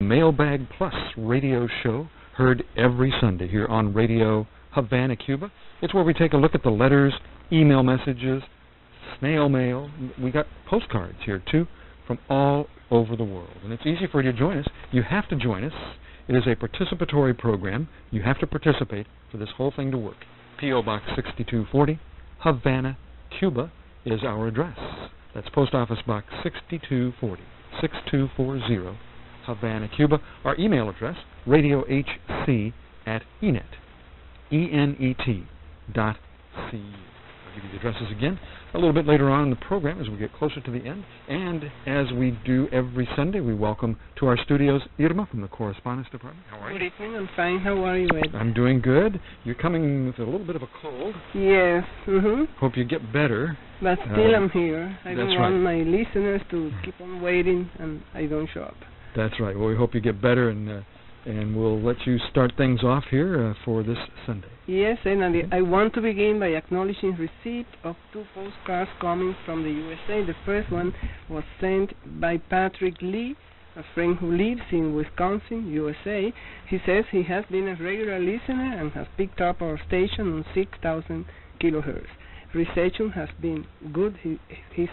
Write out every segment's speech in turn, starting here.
Mailbag Plus radio show, heard every Sunday here on Radio Havana, Cuba. It's where we take a look at the letters, email messages, snail mail. We got postcards here, too, from all over the world. And it's easy for you to join us. You have to join us. It is a participatory program. You have to participate for this whole thing to work. P.O. Box 6240, Havana, Cuba is our address. That's Post Office Box 6240, 6240, Havana, Cuba. Our email address, radiohc@enet, enet.cu. I'll give you the addresses again a little bit later on in the program as we get closer to the end. And as we do every Sunday, we welcome to our studios Irma from the Correspondence Department. How are you? Good evening. I'm fine. How are you, Ed? I'm doing good. You're coming with a little bit of a cold. Yes. Hope you get better. But still I'm here. I don't want right. my listeners to keep on waiting and I don't show up. That's right. Well, we hope you get better, and we'll let you start things off here for this Sunday. Yes, and I want to begin by acknowledging receipt of 2 postcards coming from the USA. The first one was sent by Patrick Lee, a friend who lives in Wisconsin, USA. He says he has been a regular listener and has picked up our station on 6,000 kilohertz. Reception has been good, he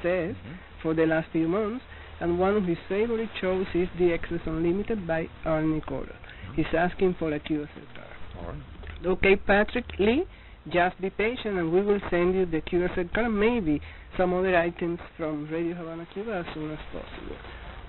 says, for the last few months. And one of his favorite shows is The Access Unlimited by Arnie Coro. He's asking for a QSL card. All right. Okay, Patrick Lee, just be patient and we will send you the QSL card, maybe some other items from Radio Havana, Cuba as soon as possible.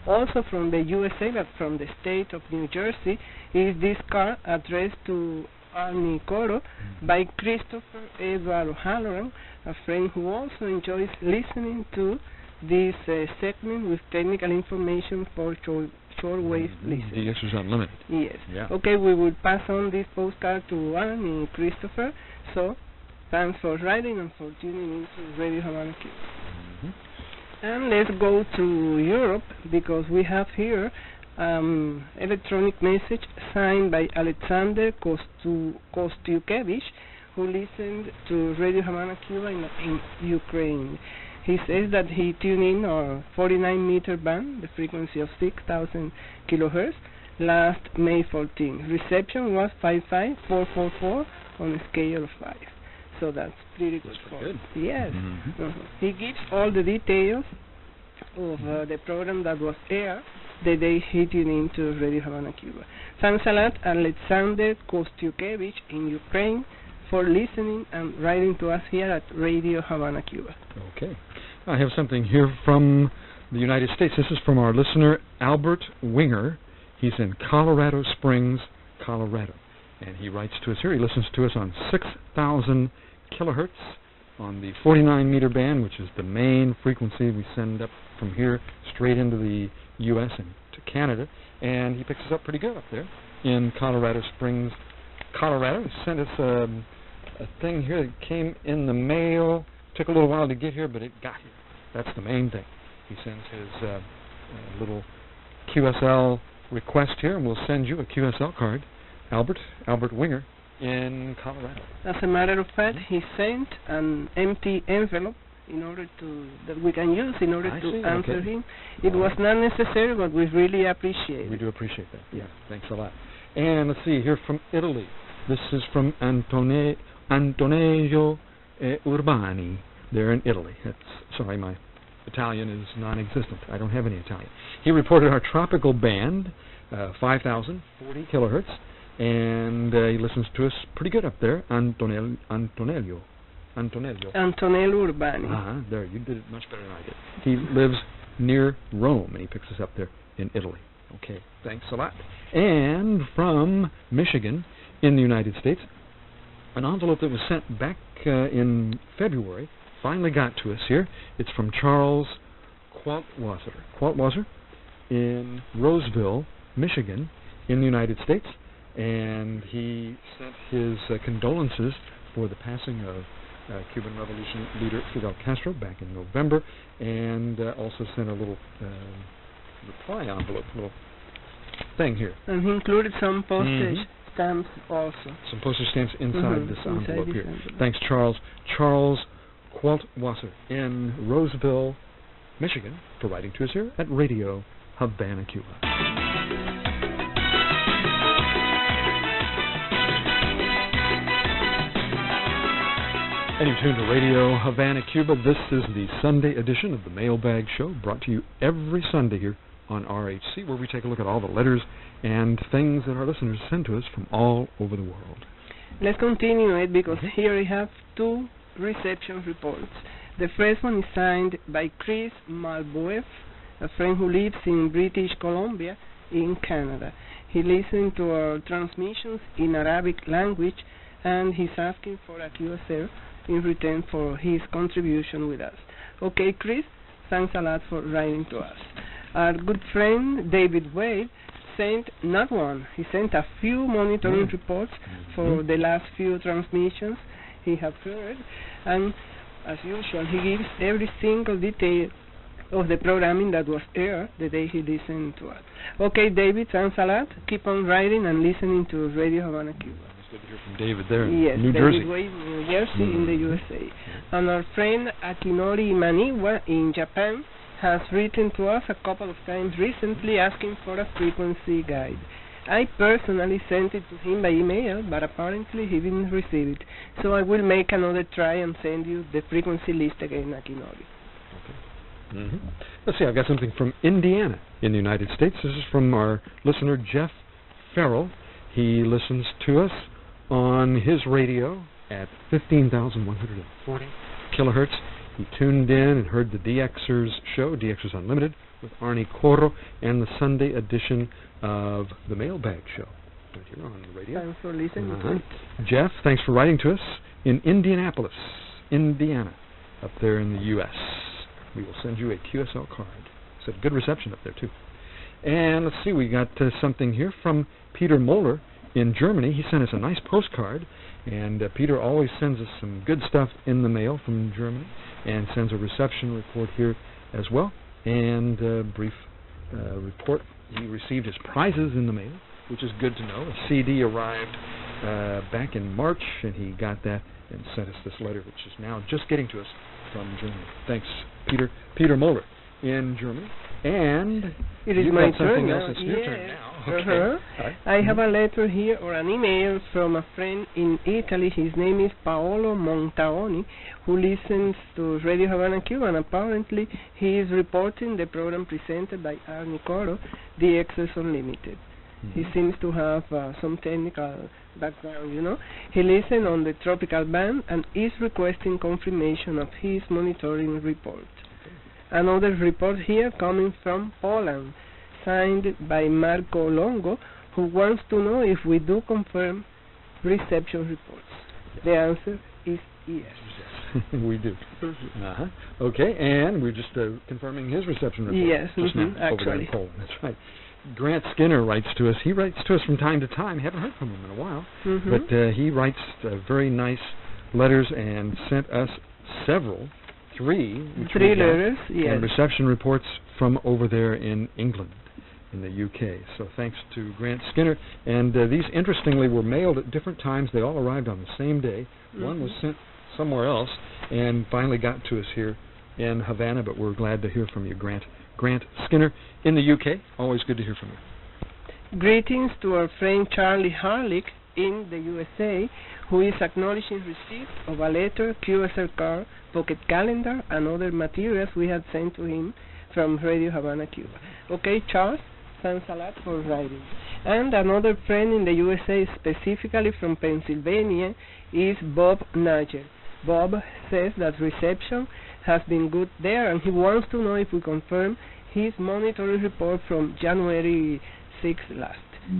Also from the USA, but from the state of New Jersey, is this card addressed to Arnie Coro by Christopher Eduardo Halloran, a friend who also enjoys listening to this segment with technical information for shortwave listeners. The Access Unlimited. Yes. Yeah. Okay, we will pass on this postcard to Arnie and Christopher. So, thanks for writing and for tuning in to Radio Havana, Cuba. And let's go to Europe because we have here electronic message signed by Alexander Kostyukevich, who listened to Radio Havana, Cuba in Ukraine. He says that he tuned in our 49-meter band, the frequency of 6,000 kilohertz, last May 14. Reception was 55444 on a scale of 5. So that's pretty good. Good. Yes. He gives all the details of the program that was aired the day he tuned in to Radio Havana, Cuba. Thanks a lot, Alexander Kostyukevich in Ukraine, for listening and writing to us here at Radio Havana, Cuba. Okay. I have something here from the United States. This is from our listener, Albert Winger. He's in Colorado Springs, Colorado. And he writes to us here. He listens to us on 6,000 kilohertz on the 49-meter band, which is the main frequency we send up from here straight into the U.S. and to Canada. And he picks us up pretty good up there in Colorado Springs, Colorado. He sent us a thing here that came in the mail. Took a little while to get here, but it got here. That's the main thing. He sends his little QSL request here, and we'll send you a QSL card. Albert Winger in Colorado. As a matter of fact, he sent an empty envelope in order that we can use in order to answer him. It was not necessary, but we really appreciate it. We do appreciate that. Yeah, thanks a lot. And let's see, here from Italy. This is from Antonello Urbani. They're in Italy. Sorry, my Italian is non-existent. I don't have any Italian. He reported our tropical band, 5,040 kilohertz, and he listens to us pretty good up there. Antonello Urbani. There, you did it much better than I did. He lives near Rome, and he picks us up there in Italy. Okay, thanks a lot. And from Michigan in the United States, an envelope that was sent back in February finally got to us here. It's from Charles Qualtwasser in Roseville, Michigan, in the United States, and he sent his condolences for the passing of Cuban Revolution leader Fidel Castro back in November, and also sent a little reply envelope, little thing here. And he included some postage stamps also. Some postage stamps inside this envelope here. Thanks, Charles. Charles Qualtwasser in Roseville, Michigan, for writing to us here at Radio Havana, Cuba. And you're tuned to Radio Havana, Cuba. This is the Sunday edition of the Mailbag Show, brought to you every Sunday here on RHC, where we take a look at all the letters and things that our listeners send to us from all over the world. Let's continue it, because here we have two reception reports. The first one is signed by Chris Malboeuf, a friend who lives in British Columbia in Canada. He listened to our transmissions in Arabic language, and he's asking for a QSL in return for his contribution with us. Okay, Chris, thanks a lot for writing to us. Our good friend David Wade sent not one, he sent a few monitoring reports for the last few transmissions he have heard, and as usual he gives every single detail of the programming that was aired the day he listened to us. Okay, David, thanks a lot. Keep on writing and listening to Radio Havana, Cuba. Good to hear from David there in yes, New David Jersey. Wade, New Jersey, in the USA. And our friend Akinori Maniwa in Japan has written to us a couple of times recently asking for a frequency guide. I personally sent it to him by email, but apparently he didn't receive it. So I will make another try and send you the frequency list again, Akinori. Okay. Let's see, I've got something from Indiana in the United States. This is from our listener, Jeff Farrell. He listens to us on his radio at 15,140 kilohertz. He tuned in and heard the DXers show, DXers Unlimited, with Arnie Corro, and the Sunday edition of the Mailbag Show right here on the radio. Thanks for listening to it. Jeff, thanks for writing to us in Indianapolis, Indiana, up there in the U.S. We will send you a QSL card. It's a good reception up there, too. And let's see, we got something here from Peter Moeller in Germany. He sent us a nice postcard, and Peter always sends us some good stuff in the mail from Germany, and sends a reception report here as well, and a brief report. He received his prizes in the mail, which is good to know. A CD arrived back in March, and he got that and sent us this letter, which is now just getting to us from Germany. Thanks, Peter. Peter Moeller in Germany. And it is you've my got something turn else. now. It's your turn now. Okay. I have a letter here, or an email, from a friend in Italy. His name is Paolo Montaoni, who listens to Radio Havana, Cuba, and apparently he is reporting the program presented by Arnie Corro, The Access Unlimited. He seems to have some technical background, you know. He listened on the tropical band and is requesting confirmation of his monitoring report. Another report here coming from Poland, signed by Marco Longo, who wants to know if we do confirm reception reports. The answer is yes. We do. Okay, and we're just confirming his reception report. Yes, just now, over there in Poland. That's right. Grant Skinner writes to us. He writes to us from time to time. Haven't heard from him in a while, but he writes very nice letters and sent us three letters, yes, and reception reports from over there in England, in the UK. So thanks to Grant Skinner. And these, interestingly, were mailed at different times. They all arrived on the same day. One was sent somewhere else and finally got to us here in Havana, but we're glad to hear from you, Grant Skinner in the UK. Always good to hear from you. Greetings to our friend Charlie Harlick in the USA, who is acknowledging receipt of a letter, QSL card, pocket calendar, and other materials we had sent to him from Radio Havana, Cuba. Okay, Charles, thanks a lot for writing. And another friend in the USA, specifically from Pennsylvania, is Bob Nager. Bob says that reception has been good there, and he wants to know if we confirm his monitoring report from January 6th last.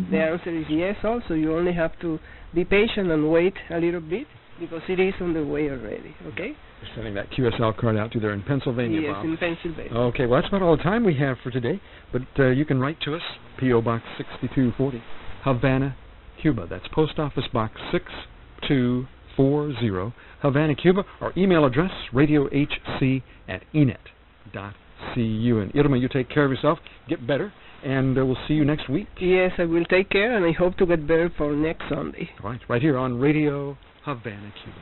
The answer is yes also. You only have to be patient and wait a little bit, because it is on the way already, okay? We're sending that QSL card out to there in Pennsylvania, yes, Bob. in Pennsylvania. Okay, well, that's about all the time we have for today, but you can write to us, P.O. Box 6240, Havana, Cuba. That's Post Office Box 6240, Havana, Cuba. Our email address, radiohc@enet.cu. And Irma, you take care of yourself, get better, and we'll see you next week. Yes, I will take care, and I hope to get better for next Sunday. Right here on Radio Havana, Cuba.